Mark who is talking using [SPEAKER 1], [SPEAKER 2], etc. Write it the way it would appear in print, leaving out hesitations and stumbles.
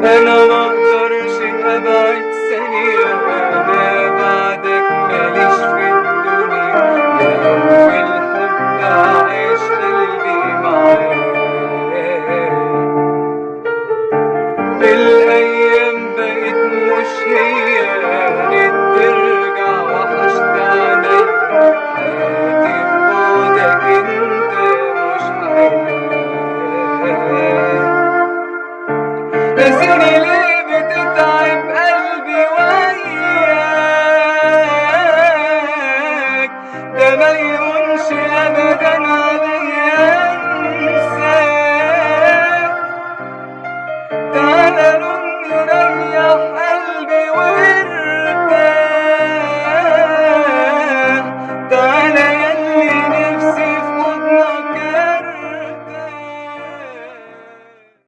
[SPEAKER 1] أنا مقدرش أبعد ثانية، أنا بعدك ماليش في الدنيا، يا أول حب عايش قلبي معاك. الأيام بقت مش هي، يا ريت ترجع وحشتني، حياتي في بعدك انت مش حياة. ناسيني ليه بتتعب قلبي وياك، ده ما يهونش ابدا عليا انساك. تعالى رن